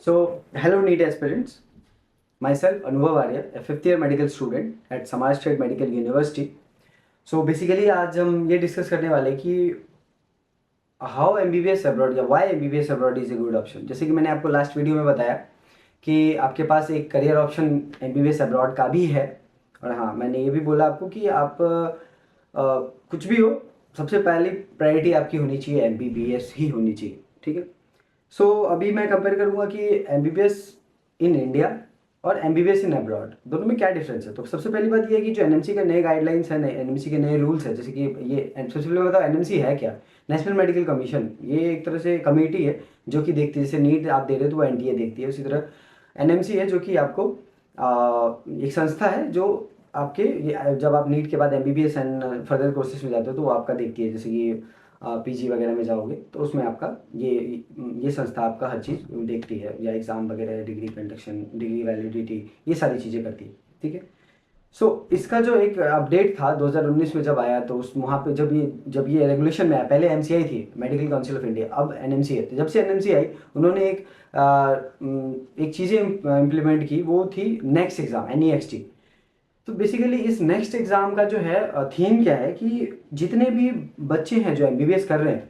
Hello NEET aspirants. Myself Anubhav Arya, a fifth year medical student at Samaj State Medical University. Basically आज हम ये discuss करने वाले कि हाउ MBBS अब्रॉड या why MBBS abroad is a good option. जैसे कि मैंने आपको लास्ट वीडियो में बताया कि आपके पास एक करियर ऑप्शन MBBS अब्रॉड का भी है। और हाँ, मैंने ये भी बोला आपको कि आप कुछ भी हो, सबसे पहली प्रायोरिटी आपकी होनी चाहिए MBBS ही होनी चाहिए। ठीक है। अभी मैं कंपेयर करूँगा कि MBBS इन इंडिया और MBBS इन अब्रॉड दोनों में क्या डिफरेंस है। तो सबसे पहली बात ये है कि जो NMC के नए गाइडलाइंस हैं, NMC के नए रूल्स हैं, जैसे कि ये सबसे पहले बताओ NMC है क्या। नेशनल मेडिकल कमीशन, ये एक तरह से कमेटी है जो कि देखती है, जैसे नीट आप दे रहे हो तो वो NTA देखती है, उसी तरह NMC है जो कि आपको एक संस्था है जो आपके जब आप नीट के बाद MBBS एंड फर्दर कोर्सेज में जाते हो तो वो आपका देखती है। जैसे कि PG वगैरह में जाओगे तो उसमें आपका ये संस्था आपका हर चीज़ देखती है, या एग्ज़ाम वगैरह, डिग्री कंडक्शन, डिग्री वैलिडिटी, ये सारी चीज़ें करती है। ठीक है। इसका जो एक अपडेट था 2019 में जब आया, तो उस वहाँ पे जब ये रेगुलेशन में आया, पहले MCI थी, मेडिकल काउंसिल ऑफ इंडिया, अब NMC है। तो जब से NMC आई, उन्होंने एक चीज़ें इम्प्लीमेंट की, वो थी नेक्स्ट एग्ज़ाम NEXT। तो बेसिकली इस नेक्स्ट एग्ज़ाम का जो है थीम क्या है कि जितने भी बच्चे हैं जो MBBS कर रहे हैं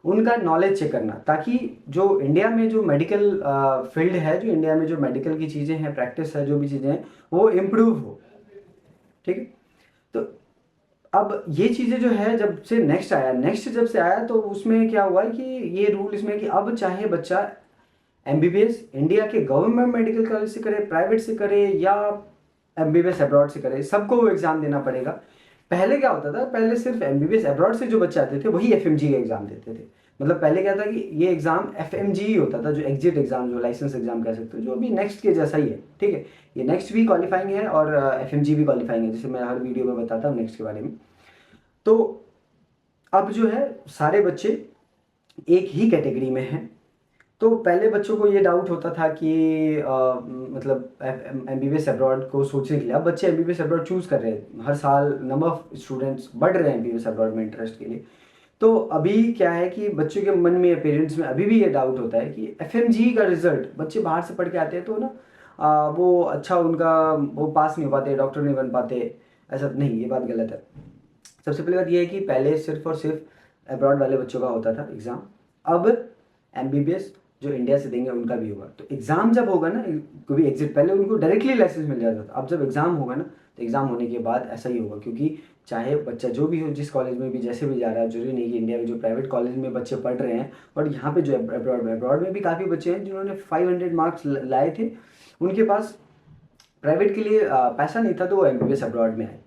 उनका नॉलेज चेक करना, ताकि जो इंडिया में जो मेडिकल फील्ड है, जो इंडिया में जो मेडिकल की चीज़ें हैं, प्रैक्टिस है, जो भी चीज़ें हैं, वो इम्प्रूव हो। ठीक है। तो अब ये चीज़ें जो है, जब से नेक्स्ट जब से आया, तो उसमें क्या हुआ है कि ये रूल इसमें कि अब चाहे बच्चा MBBS इंडिया के गवर्नमेंट मेडिकल कॉलेज से करे, प्राइवेट से करे, या MBBS अब्रॉड से करे, सबको वो एग्ज़ाम देना पड़ेगा। पहले क्या होता था, पहले सिर्फ MBBS अब्रॉड से जो बच्चे आते थे वही FMG का एग्ज़ाम देते थे। मतलब पहले क्या था कि ये एग्ज़ाम FMG ही होता था, जो एग्जिट एग्ज़ाम, जो लाइसेंस एग्ज़ाम कह सकते हो, जो अभी नेक्स्ट के जैसा ही है। ठीक है। ये नेक्स्ट भी क्वालिफाइंग है और FMG भी क्वालिफाइंग है, जैसे मैं हर वीडियो में बताता हूँ नेक्स्ट के बारे में। तो अब जो है सारे बच्चे एक ही कैटेगरी में हैं। तो पहले बच्चों को ये डाउट होता था कि मतलब MBBS अब्रॉड को सोचने के लिए, अब बच्चे MBBS अब्रॉड चूज़ कर रहे हैं, हर साल नंबर ऑफ स्टूडेंट्स बढ़ रहे हैं MBBS अब्रॉड में इंटरेस्ट के लिए। तो अभी क्या है कि बच्चों के मन में, पेरेंट्स में अभी भी ये डाउट होता है कि FMG का रिजल्ट, बच्चे बाहर से पढ़ के आते हैं तो ना वो अच्छा उनका वो पास नहीं हो पाते, डॉक्टर नहीं बन पाते। ऐसा नहीं, ये बात गलत है। सबसे पहली बात ये है कि पहले सिर्फ और सिर्फ अब्रॉड वाले बच्चों का होता था एग्ज़ाम, अब MBBS जो इंडिया से देंगे उनका भी होगा। तो एग्ज़ाम जब होगा ना, कोई भी एग्जिट, पहले उनको डायरेक्टली लाइसेंस मिल जाता था, अब जब एग्ज़ाम होगा ना, तो एग्ज़ाम होने के बाद ऐसा ही होगा। क्योंकि चाहे बच्चा जो भी हो, जिस कॉलेज में भी जैसे भी जा रहा है, जरूरी नहीं कि इंडिया में जो प्राइवेट कॉलेज में बच्चे पढ़ रहे हैं, और यहाँ पे जो अब्रॉड में भी काफ़ी बच्चे हैं जिन्होंने 500 मार्क्स लाए थे, उनके पास प्राइवेट के लिए पैसा नहीं था, तो वो MBBS अब्रॉड में आए।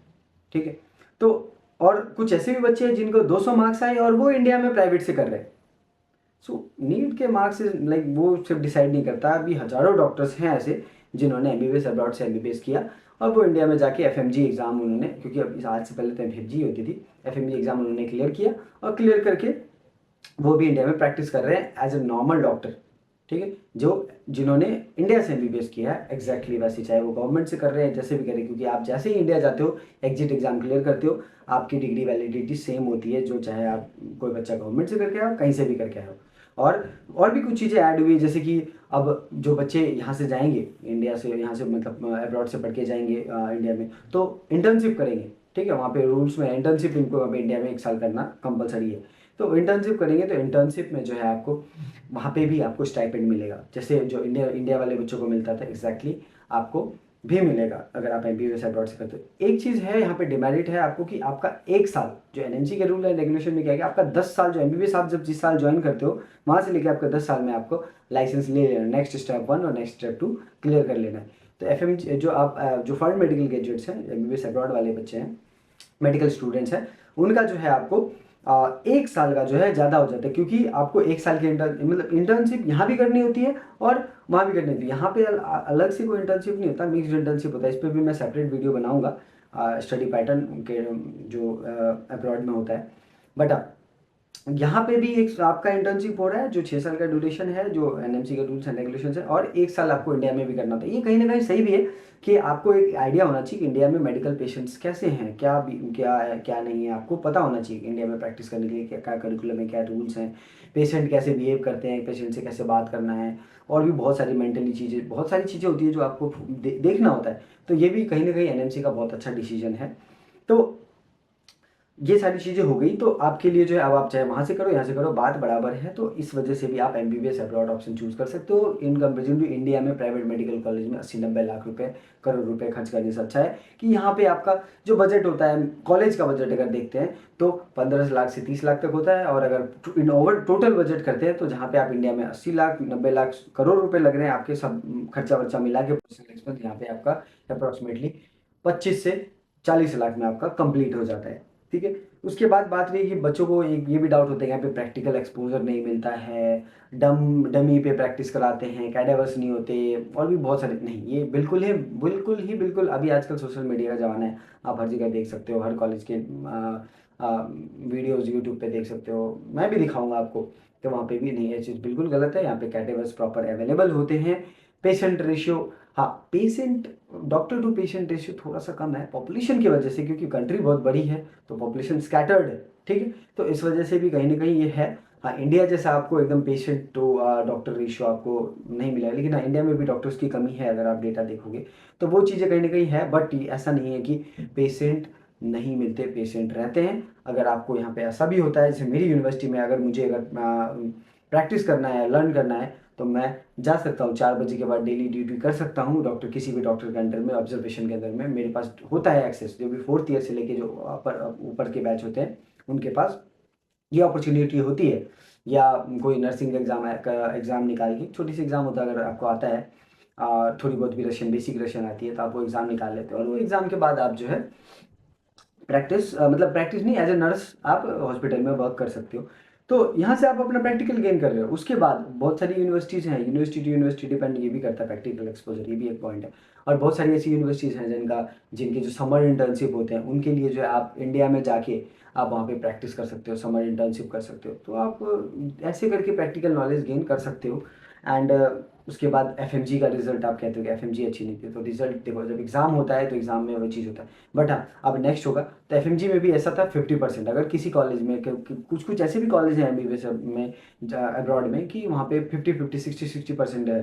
ठीक है। तो और कुछ ऐसे भी बच्चे हैं जिनको 200 मार्क्स आए और वो इंडिया में प्राइवेट से कर रहे हैं। नीट के मार्क्स से लाइक वो सिर्फ डिसाइड नहीं करता। अभी हजारों डॉक्टर्स हैं ऐसे जिन्होंने MBBS अब्रॉड से MBBS किया, और वो इंडिया में जाके FMG एग्ज़ाम उन्होंने, क्योंकि अब आज से पहले तो FMG होती थी, FMG एग्ज़ाम उन्होंने क्लियर किया, और क्लियर करके वो भी इंडिया में प्रैक्टिस कर रहे हैं एज ए नॉर्मल डॉक्टर। ठीक है। जिन्होंने इंडिया से MBBS किया है, एग्जैक्टली वैसे, चाहे वो गवर्नमेंट से कर रहे हैं, जैसे भी करें, क्योंकि आप जैसे ही इंडिया जाते हो, एग्जिट एग्जाम क्लियर करते हो, आपकी डिग्री वैलिडिटी सेम होती है, जो चाहे आप कोई बच्चा गवर्नमेंट से करके आओ, कहीं से भी करके आओ। और भी कुछ चीज़ें ऐड हुई, जैसे कि अब जो बच्चे यहाँ से जाएंगे, इंडिया से, यहाँ से मतलब अब्रॉड से पढ़ के जाएंगे इंडिया में, तो इंटर्नशिप करेंगे। ठीक है। वहाँ पे रूल्स में इंटर्नशिप इनको वहाँ पे इंडिया में 1 साल करना कंपलसरी है। तो इंटर्नशिप करेंगे, तो इंटर्नशिप में जो है आपको वहाँ पे भी आपको स्टाइपेंड मिलेगा, जैसे जो इंडिया वाले बच्चों को मिलता था, एग्जैक्टली आपको भी मिलेगा अगर आप MBBS अब्रॉड से करते हो। एक चीज़ है यहाँ पे डिमेरिट है आपको, कि आपका 1 साल, जो NMC के रूल एंड रेगुलेशन में क्या है कि आपका 10 साल, जो MBBS आप जब जिस साल ज्वाइन करते हो, वहाँ से लेकर आपका 10 साल में आपको लाइसेंस ले लेना, नेक्स्ट स्टेप 1 और नेक्स्ट स्टेप 2 क्लियर कर लेना है। तो FMG जो आप जो फॉरेन मेडिकल ग्रेजुएट्स हैं, MBBS अब्रॉड वाले बच्चे हैं, मेडिकल स्टूडेंट्स हैं, उनका जो है आपको 1 साल का जो है ज़्यादा हो जाता है, क्योंकि आपको 1 साल की मतलब इंटर्नशिप यहाँ भी करनी होती है और वहाँ भी करनी होती है। यहाँ पे अलग से कोई इंटर्नशिप नहीं होता, मिक्स्ड इंटर्नशिप होता है। इस पर भी मैं सेपरेट वीडियो बनाऊंगा स्टडी पैटर्न के जो अब्रॉड में होता है। बट यहाँ पे भी एक आपका इंटर्नशिप हो रहा है जो 6 साल का ड्यूरेशन है, जो एनएमसी के रूल्स एंड रेगुलेशन है, और 1 साल आपको इंडिया में भी करना होता है। ये कहीं ना कहीं सही भी है कि आपको एक आइडिया होना चाहिए कि इंडिया में मेडिकल पेशेंट्स कैसे हैं, क्या है क्या नहीं है, आपको पता होना चाहिए कि इंडिया में प्रैक्टिस करने के लिए क्या क्या करिकुलम है, क्या रूल्स हैं, पेशेंट कैसे बिहेव करते हैं, पेशेंट से कैसे बात करना है, और भी बहुत सारी मेंटली चीज़ें, बहुत सारी चीज़ें होती है जो आपको देखना होता है। तो ये भी कहीं ना कहीं एनएमसी का बहुत अच्छा डिसीजन है। तो ये सारी चीज़ें हो गई, तो आपके लिए जो है अब आप चाहे वहाँ से करो यहाँ से करो, बात बराबर है। तो इस वजह से भी आप एमबीबीएस अब्रॉड ऑप्शन चूज कर सकते हो इन कंपेरिजन टू इंडिया में प्राइवेट मेडिकल कॉलेज में 80-90 लाख रुपए करोड़ रुपए खर्च करने से अच्छा है कि यहाँ पे आपका जो बजट होता है, कॉलेज का बजट अगर देखते हैं तो 15 लाख से 30 लाख तक होता है, और अगर इन ओवर टोटल बजट करते हैं तो जहाँ पे आप इंडिया में 80 लाख 90 लाख करोड़ रुपए लग रहे हैं आपके सब खर्चा वर्चा मिला के पर्सनल एक्सपेंस, यहाँ पे आपका अप्रोक्सीमेटली 25 से 40 लाख में आपका कंप्लीट हो जाता है। ठीक है। उसके बाद बात रही कि बच्चों को एक ये भी डाउट होता है यहाँ पे प्रैक्टिकल एक्सपोजर नहीं मिलता है, डमी पे प्रैक्टिस कराते हैं, कैडेवर्स नहीं होते, और भी बहुत सारे नहीं। ये बिल्कुल अभी आजकल सोशल मीडिया का ज़माना है, आप हर जगह देख सकते हो, हर कॉलेज के वीडियोज़ यूट्यूब पे देख सकते हो, मैं भी दिखाऊंगा आपको। तो वहाँ पे भी नहीं, ये चीज़ बिल्कुल गलत है। यहाँ पे कैटेवर्स प्रॉपर अवेलेबल होते हैं। पेशेंट रेशियो, हाँ, patient doctor to patient ratio थोड़ा सा कम है पॉपुलेशन की वजह से, क्योंकि कंट्री बहुत बड़ी है तो पॉपुलेशन स्कैटर्ड है। ठीक है। तो इस वजह से भी कहीं ना कहीं ये है। हाँ, इंडिया जैसा आपको एकदम पेशेंट टू डॉक्टर रेशियो आपको नहीं मिला है, लेकिन हाँ, इंडिया में भी डॉक्टर्स की कमी है अगर आप डेटा देखोगे तो वो चीज़ें कहीं ना कहीं है। बट ऐसा नहीं है कि पेशेंट नहीं मिलते, पेशेंट रहते हैं। अगर आपको यहाँ पे ऐसा भी होता है, जैसे मेरी यूनिवर्सिटी में अगर मुझे प्रैक्टिस करना है, लर्न करना है, तो मैं जा सकता हूँ 4 बजे के बाद, डेली ड्यूटी कर सकता हूँ डॉक्टर, किसी भी डॉक्टर के अंडर में, ऑब्जर्वेशन के अंदर में मेरे पास होता है एक्सेस। जो भी 4th ईयर से लेके जो ऊपर के बैच होते हैं उनके पास ये अपॉर्चुनिटी होती है। या कोई नर्सिंग एग्जाम का एग्ज़ाम निकाल के, छोटी सी एग्ज़ाम होता है, अगर आपको आता है थोड़ी बहुत भी रशियन, बेसिक रशियन आती है, तो आप वो एग्ज़ाम निकाल लेते हो, और वो एग्ज़ाम के बाद आप जो है प्रैक्टिस, मतलब प्रैक्टिस नहीं, एज ए नर्स आप हॉस्पिटल में वर्क कर सकते हो। तो यहाँ से आप अपना प्रैक्टिकल गेन कर रहे हो। उसके बाद बहुत सारी यूनिवर्सिटीज़ हैं, यूनिवर्सिटी टू यूनिवर्सिटी डिपेंड ये भी करता है प्रैक्टिकल एक्सपोजर, ये भी एक पॉइंट है। और बहुत सारी ऐसी यूनिवर्सिटीज़ हैं जिनके जो समर इंटर्नशिप होते हैं, उनके लिए जो है आप इंडिया में जाके आप वहाँ पे प्रैक्टिस कर सकते हो, समर इंटर्नशिप कर सकते हो। तो आप ऐसे करके प्रैक्टिकल नॉलेज गेन कर सकते हो। एंड उसके बाद एफएमजी का रिजल्ट, आप कहते हो कि एफएमजी अच्छी नहीं थी, तो रिजल्ट देखो, जब एग्जाम होता है तो एग्जाम में वो चीज़ होता है। बट हाँ, अब नेक्स्ट होगा तो एफएमजी में भी ऐसा था 50%। अगर किसी कॉलेज में, कुछ कुछ ऐसे भी कॉलेज हैं एमबीबीएस में अब्रॉड में कि वहाँ पे 50-50 60-60% है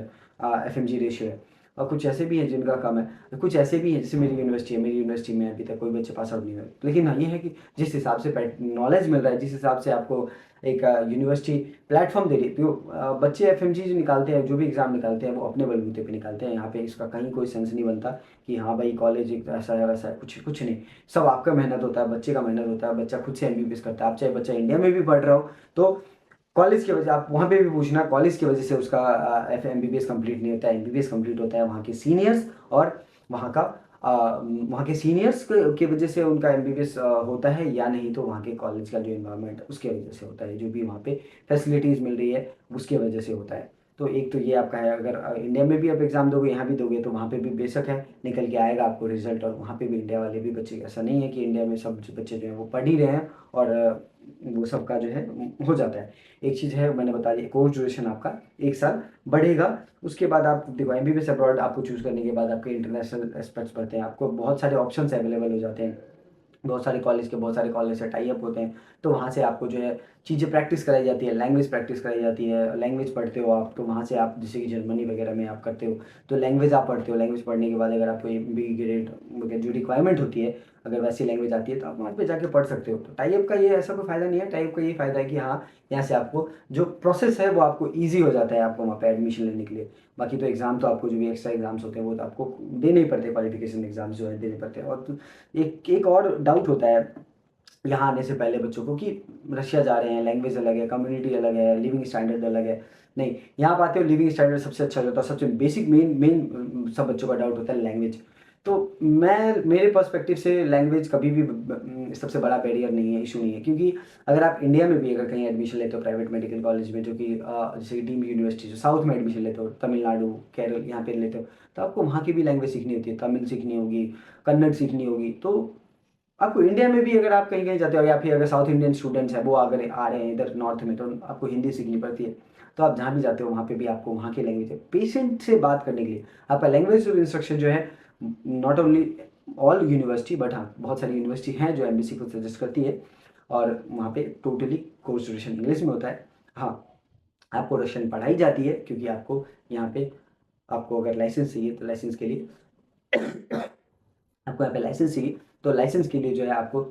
एफएमजी रेशियो है। और कुछ ऐसे भी हैं जिनका कम है, कुछ ऐसे भी हैं, जैसे मेरी यूनिवर्सिटी है, मेरी यूनिवर्सिटी में अभी तक कोई बच्चे पास आउट नहीं हुए। लेकिन हाँ, ये है कि जिस हिसाब से नॉलेज मिल रहा है, जिस हिसाब से आपको एक यूनिवर्सिटी प्लेटफॉर्म दे रही है, तो बच्चे एफएमजी जो निकालते हैं, जो भी एग्ज़ाम निकालते हैं, वो अपने बलबूते पे निकालते हैं। यहाँ पे इसका कहीं कोई सेंस नहीं बनता कि हाँ भाई कॉलेज एक ऐसा है वैसा है, कुछ कुछ नहीं। सब आपका मेहनत होता है, बच्चे का मेहनत होता है, बच्चा खुद से एमबीबीएस करता है। आप चाहे बच्चा इंडिया में भी पढ़ रहा हो तो कॉलेज की वजह, आप वहाँ पे भी पूछना, कॉलेज की वजह से उसका एफ एमबीबीएस कंप्लीट नहीं होता है। एमबीबीएस कंप्लीट होता है वहाँ के सीनियर्स, और वहाँ का वहाँ के सीनियर्स की वजह से उनका एमबीबीएस होता है, या नहीं तो वहाँ के कॉलेज का जो इन्वायरमेंट उसके वजह से होता है, जो भी वहाँ पे फैसिलिटीज़ मिल रही है उसके वजह से होता है। तो एक तो ये आपका है, अगर इंडिया में भी आप एग्ज़ाम दोगे, यहाँ भी दोगे, तो वहाँ पे भी बेशक है निकल के आएगा आपको रिजल्ट, और वहाँ पे भी इंडिया वाले भी बच्चे, ऐसा नहीं है कि इंडिया में सब जो बच्चे जो हैं वो पढ़ ही रहे हैं और वो सबका जो है हो जाता है। एक चीज़ है मैंने बता दी, कोर्स ड्यूरेशन आपका 1 साल बढ़ेगा। उसके बाद आप देखो एमबीबीएस अब्रॉड आपको चूज़ करने के बाद आपके इंटरनेशनल एस्पेक्ट्स बढ़ते हैं, आपको बहुत सारे ऑप्शंस अवेलेबल हो जाते हैं। बहुत सारे कॉलेज से टाई अप होते हैं, तो वहाँ से आपको जो है चीज़ें प्रैक्टिस कराई जाती है, लैंग्वेज प्रैक्टिस कराई जाती है। लैंग्वेज पढ़ते हो आप, तो वहाँ से आप जैसे कि जर्मनी वगैरह में आप करते हो तो लैंग्वेज आप पढ़ते हो। लैंग्वेज पढ़ने के बाद अगर आपको बी ग्रेड वगैरह जो रिक्वायरमेंट होती है, अगर वैसी लैंग्वेज आती है तो आप वहाँ पे जाके पढ़ सकते हो। तो टाइप का ये ऐसा कोई फ़ायदा नहीं है। टाइप का ये फ़ायदा है कि हाँ, यहाँ से आपको जो प्रोसेस है वो आपको ईजी हो जाता है आपको वहाँ पे एडमिशन लेने के लिए। बाकी तो एग्ज़ाम तो आपको जो भी एक्स्ट्रा एग्जाम्स होते हैं वो तो आपको देने ही पड़ते हैं, क्वालिफिकेशन एग्जाम्स जो है देने पड़ते हैं। और तो एक और डाउट होता है यहाँ आने से पहले बच्चों को कि रशिया जा रहे हैं, लैंग्वेज अलग है, कम्युनिटी अलग है, लिविंग स्टैंडर्ड अलग है। नहीं, यहाँ पर आते हो लिविंग स्टैंडर्ड सबसे अच्छा होता है, सबसे बेसिक मेन मेन सब बच्चों का डाउट होता है लैंग्वेज। तो मैं मेरे पर्सपेक्टिव से लैंग्वेज कभी भी सबसे बड़ा बैरियर नहीं है, इशू नहीं है। क्योंकि अगर आप इंडिया में भी अगर कहीं एडमिशन लेते हो प्राइवेट मेडिकल कॉलेज में, जो कि जैसे डीम्ड यूनिवर्सिटी जो साउथ में एडमिशन लेते हो, तमिलनाडु केरल यहाँ पे लेते हो, तो आपको वहाँ की भी लैंग्वेज सीखनी होती है, तमिल सीखनी होगी, कन्नड़ सीखनी होगी। तो आपको इंडिया में भी अगर आप कहीं कहीं जाते हो या फिर अगर साउथ इंडियन स्टूडेंट्स हैं वो अगर आ रहे हैं इधर नॉर्थ में, तो आपको हिंदी सीखनी पड़ती है। तो आप जहाँ भी जाते हो वहाँ पे भी आपको वहाँ की लैंग्वेज है। पेशेंट से बात करने के लिए आपका लैंग्वेज इंस्ट्रक्शन जो है, not only all university but हाँ बहुत सारी यूनिवर्सिटी हैं जो एमबीसी को सजेस्ट करती है, और वहाँ पे टोटली कोर्स ड्यूरेशन इंग्लिश में होता है। हाँ, आपको रशियन पढ़ाई जाती है क्योंकि आपको यहाँ पे, आपको अगर लाइसेंस चाहिए तो लाइसेंस के लिए आपको यहाँ पे लाइसेंस चाहिए, तो लाइसेंस के लिए जो है आपको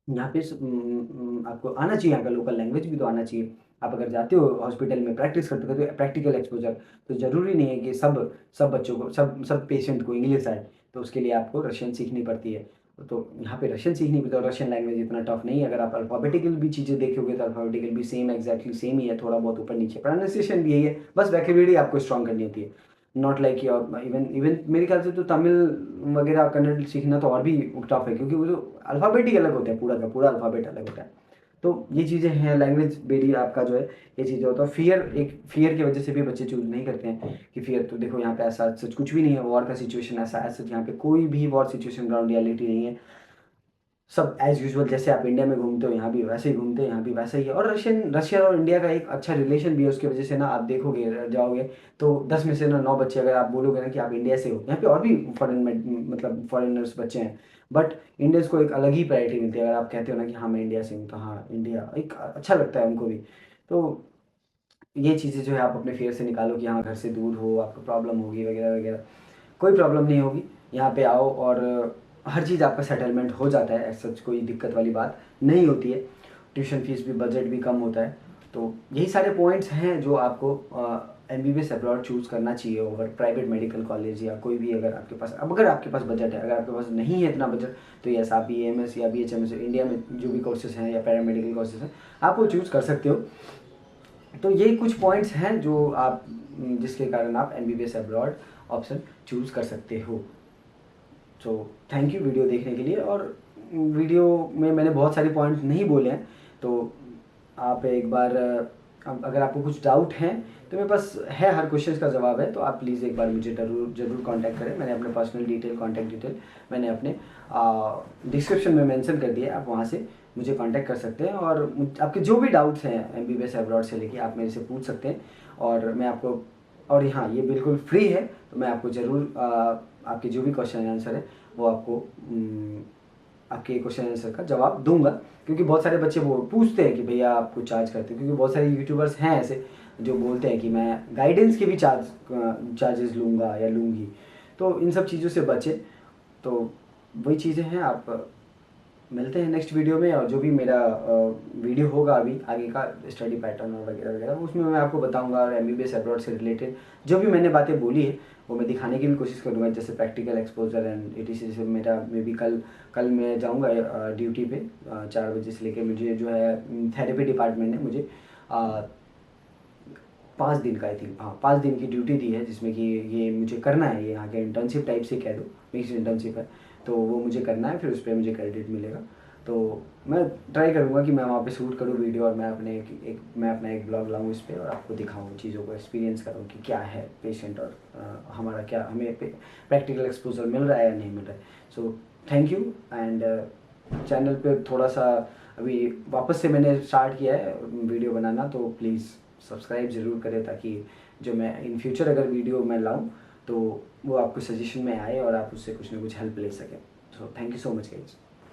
यहाँ पे आपको आना चाहिए, यहाँ का लोकल लैंग्वेज भी तो आना चाहिए। आप अगर जाते हो हॉस्पिटल में प्रैक्टिस करते हो तो प्रैक्टिकल एक्सपोजर, तो ज़रूरी नहीं है कि सब बच्चों को सब पेशेंट को इंग्लिश आए, तो उसके लिए आपको रशियन सीखनी पड़ती है। तो यहाँ पे रशियन सीखनी पड़ती है, और रशियन लैंग्वेज इतना टफ नहीं है। अगर आप अल्फ़ाबेटिकल भी चीज़ें देखोगे तो अल्फ़ाबेटिकल भी सेम एग्जैक्टली सेम ही है, थोड़ा बहुत ऊपर नीचे, प्रोनाउंसिएशन भी यही है, बस वोकैब्युलरी आपको स्ट्रॉन्ग करनी होती है। Not like your even even मेरे ख्याल से तो तमिल वगैरह कन्नड़ सीखना तो और भी टफ है, क्योंकि वो जो अल्फ़ाबेट ही अलग होता है, पूरा का पूरा अल्फ़ाबेट अलग होता है। तो ये चीज़ें हैं, लैंग्वेज बेरियर आपका जो है, ये चीज़ें होता है। फियर, एक फियर की वजह से भी बच्चे चूज़ नहीं करते हैं कि फियर, तो देखो यहाँ पे ऐसा सच कुछ भी नहीं है, वॉर का सिचुएशन ऐसा है, सच यहाँ पे कोई भी वॉर सिचुएशन ग्राउंड रियलिटी नहीं है। सब एज यूजुअल, जैसे आप इंडिया में घूमते हो यहाँ भी वैसे ही घूमते हैं, यहाँ भी वैसा ही है। और रशिया और इंडिया का एक अच्छा रिलेशन भी है, उसकी वजह से ना आप देखोगे जाओगे तो 10 में से ना 9 बच्चे, अगर आप बोलोगे ना कि आप इंडिया से हो, यहाँ पे और भी फॉरेन में मतलब फॉरेनर्स बच्चे हैं, बट इंडियंस को एक अलग ही प्रायोरिटी मिलती है। अगर आप कहते हो ना कि हाँ मैं इंडिया से हूँ, तो हाँ इंडिया एक अच्छा लगता है उनको भी। तो ये चीज़ें जो है आप अपने फेयर से निकालो कि हाँ घर से दूर हो, आपको प्रॉब्लम होगी वगैरह वगैरह। कोई प्रॉब्लम नहीं होगी, यहाँ पे आओ और हर चीज़ आपका सेटलमेंट हो जाता है, ऐसा कोई दिक्कत वाली बात नहीं होती है। ट्यूशन फीस भी, बजट भी कम होता है। तो यही सारे पॉइंट्स हैं जो आपको एमबीबीएस अब्रॉड चूज़ करना चाहिए ओवर प्राइवेट मेडिकल कॉलेज या कोई भी। अगर आपके पास, अब अगर आपके पास बजट है, अगर आपके पास नहीं है इतना बजट, तो यस आप BAMS या BHMS इंडिया में जो भी कोर्सेज हैं या पैरामेडिकल कोर्सेज हैं आप वो चूज़ कर सकते हो। तो ये कुछ पॉइंट्स हैं जो आप, जिसके कारण आप एमबीबीएस अब्रॉड ऑप्शन चूज़ कर सकते हो। सो थैंक यू वीडियो देखने के लिए। और वीडियो में मैंने बहुत सारे पॉइंट नहीं बोले हैं, तो आप एक बार अगर आपको कुछ डाउट हैं तो मेरे पास है, हर क्वेश्चन का जवाब है, तो आप प्लीज़ एक बार मुझे ज़रूर कांटेक्ट करें। मैंने अपने पर्सनल डिटेल, कॉन्टैक्ट डिटेल मैंने अपने डिस्क्रिप्शन में मेंशन कर दिया है, आप वहाँ से मुझे कांटेक्ट कर सकते हैं, और आपके जो भी डाउट्स हैं एमबीबीएस अब्रॉड से लेके आप मेरे से पूछ सकते हैं, और मैं आपको, और हाँ ये बिल्कुल फ्री है, तो मैं आपको ज़रूर आपके जो भी क्वेश्चन आंसर है वो आपको आपके क्वेश्चन आंसर का जवाब दूंगा। क्योंकि बहुत सारे बच्चे वो पूछते हैं कि भैया आपको चार्ज करते हैं, क्योंकि बहुत सारे यूट्यूबर्स हैं ऐसे जो बोलते हैं कि मैं गाइडेंस के भी चार्जेस लूँगा या लूँगी। तो इन सब चीज़ों से बचें। तो वही चीज़ें हैं। आप मिलते हैं नेक्स्ट वीडियो में, और जो भी मेरा वीडियो होगा अभी आगे का स्टडी पैटर्न और वगैरह वगैरह, उसमें मैं आपको बताऊंगा, और एमबीबीएस अब्रॉड से रिलेटेड जो भी मैंने बातें बोली है वो मैं दिखाने की भी कोशिश करूँगा, जैसे प्रैक्टिकल एक्सपोजर एंड ETC। से मेरा मे बी कल मैं जाऊँगा ड्यूटी पे 4 बजे से लेकर, मुझे जो है थेरेपी डिपार्टमेंट ने मुझे 5 दिन का, आई थिंक हाँ 5 दिन की ड्यूटी दी है, जिसमें कि ये मुझे करना है, ये यहाँ के इंटर्नशिप टाइप से कह दो, मिक्स इंटर्नशिप है, तो वो मुझे करना है, फिर उस पर मुझे क्रेडिट मिलेगा। तो मैं ट्राई करूँगा कि मैं वहाँ पे शूट करूँ वीडियो, और मैं अपने मैं अपना एक ब्लॉग लाऊँ इस पर, और आपको दिखाऊँ चीज़ों को, एक्सपीरियंस करूँ कि क्या है पेशेंट, और हमारा क्या, हमें प्रैक्टिकल एक्सपोजर मिल रहा है या नहीं मिल रहा है। So thank you. And channel पे थोड़ा सा अभी वापस से मैंने स्टार्ट किया है वीडियो बनाना, तो प्लीज़ सब्सक्राइब ज़रूर करें, ताकि जो मैं इन फ्यूचर अगर वीडियो मैं लाऊं तो वो आपको सजेशन में आए और आप उससे कुछ ना कुछ हेल्प ले सकें। So thank you so much guys.